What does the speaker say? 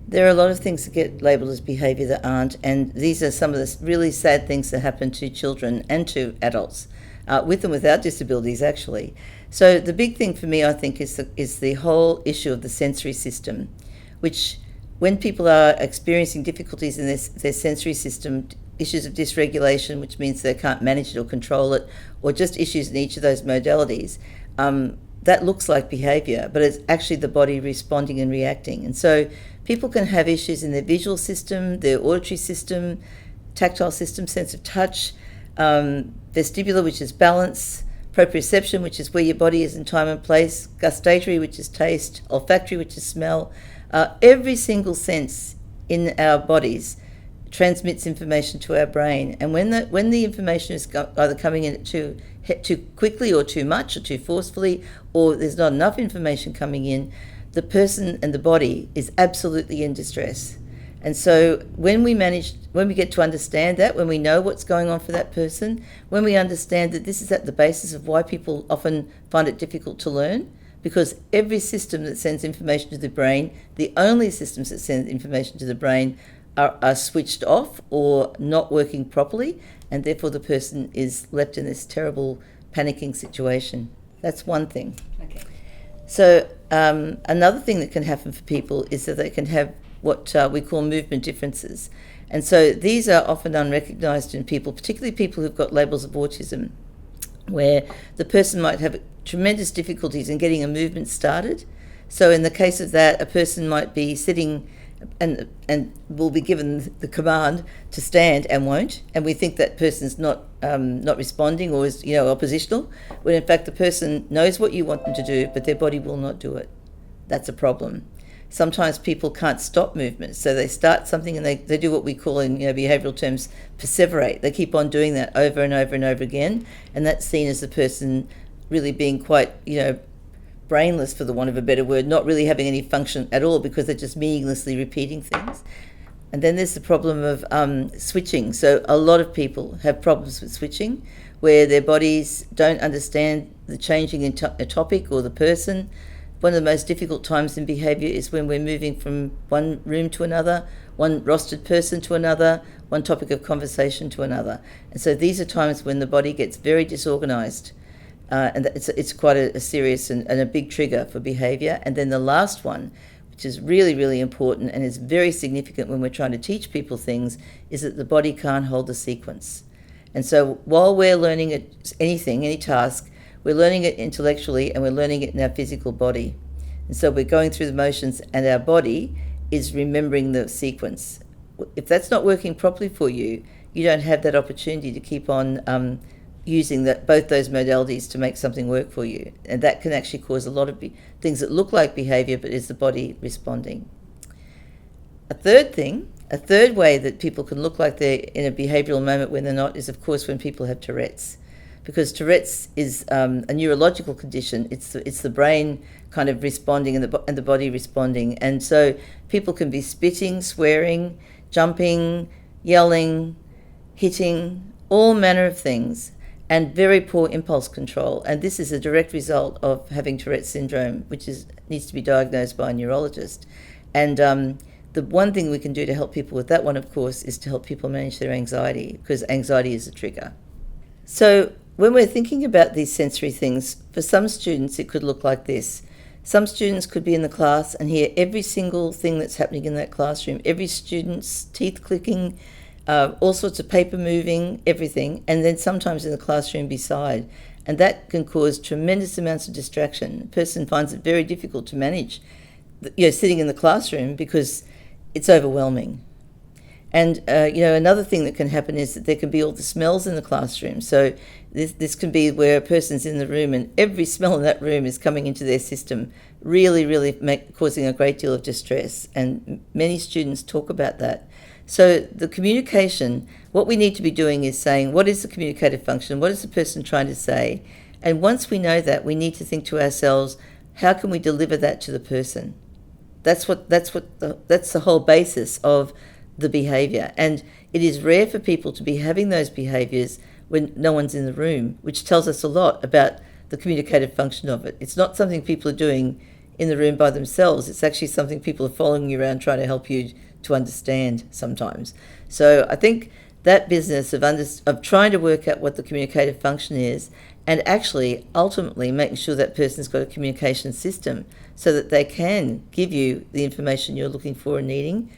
There are a lot of things that get labelled as behaviour that aren't, and these are some of the really sad things that happen to children and to adults, with and without disabilities, actually. So the big thing for me, I think, is the whole issue of the sensory system, which, when people are experiencing difficulties in their sensory system, issues of dysregulation, which means they can't manage it or control it, or just issues in each of those modalities, that looks like behaviour, but it's actually the body responding and reacting. And so people can have issues in their visual system, their auditory system, tactile system, sense of touch, vestibular, which is balance, proprioception, which is where your body is in time and place, gustatory, which is taste, olfactory, which is smell. Every single sense in our bodies transmits information to our brain, and when the information is either coming in too quickly or too much or too forcefully, or there's not enough information coming in, the person and the body is absolutely in distress. And so when we get to understand that, when we know what's going on for that person, when we understand that this is at the basis of why people often find it difficult to learn, because every system that sends information to the brain, the only systems that send information to the brain are switched off or not working properly, and therefore the person is left in this terrible panicking situation. That's one thing. Okay. So another thing that can happen for people is that they can have what we call movement differences. And so these are often unrecognised in people, particularly people who've got labels of autism, where the person might have tremendous difficulties in getting a movement started. So in the case of that, a person might be sitting and will be given the command to stand and won't, and we think that person's not responding or is oppositional, when in fact the person knows what you want them to do, but their body will not do it. That's a problem. Sometimes people can't stop movement, so they start something and they do what we call in behavioural terms perseverate. They keep on doing that over and over and over again, and that's seen as the person really being quite brainless, for the want of a better word, not really having any function at all, because they're just meaninglessly repeating things. And then there's the problem of switching. So a lot of people have problems with switching, where their bodies don't understand the changing in a topic or the person. One of the most difficult times in behaviour is when we're moving from one room to another, one rostered person to another, one topic of conversation to another. And so these are times when the body gets very disorganised. And it's quite a serious and a big trigger for behaviour. And then the last one, which is really, really important and is very significant when we're trying to teach people things, is that the body can't hold a sequence. And so while we're learning any task, we're learning it intellectually and we're learning it in our physical body. And so we're going through the motions and our body is remembering the sequence. If that's not working properly for you, you don't have that opportunity to keep on using both those modalities to make something work for you. And that can actually cause a lot of things that look like behaviour, but is the body responding. A third way that people can look like they're in a behavioural moment when they're not is, of course, when people have Tourette's. Because Tourette's is a neurological condition. It's the brain kind of responding and the body responding. And so people can be spitting, swearing, jumping, yelling, hitting, all manner of things, and very poor impulse control. And this is a direct result of having Tourette's syndrome, which needs to be diagnosed by a neurologist. And the one thing we can do to help people with that one, of course, is to help people manage their anxiety, because anxiety is a trigger. So when we're thinking about these sensory things, for some students it could look like this. Some students could be in the class and hear every single thing that's happening in that classroom, every student's teeth clicking, all sorts of paper moving, everything, and then sometimes in the classroom beside. And that can cause tremendous amounts of distraction. The person finds it very difficult to manage, sitting in the classroom, because it's overwhelming. And another thing that can happen is that there can be all the smells in the classroom. So this can be where a person's in the room and every smell in that room is coming into their system, really, really causing a great deal of distress. And many students talk about that. So the communication, what we need to be doing is saying, what is the communicative function? What is the person trying to say? And once we know that, we need to think to ourselves, how can we deliver that to the person? That's the whole basis of the behaviour. And it is rare for people to be having those behaviours when no one's in the room, which tells us a lot about the communicative function of it. It's not something people are doing in the room by themselves. It's actually something people are following you around trying to help you to understand sometimes. So I think that business of trying to work out what the communicative function is, and actually ultimately making sure that person's got a communication system so that they can give you the information you're looking for and needing.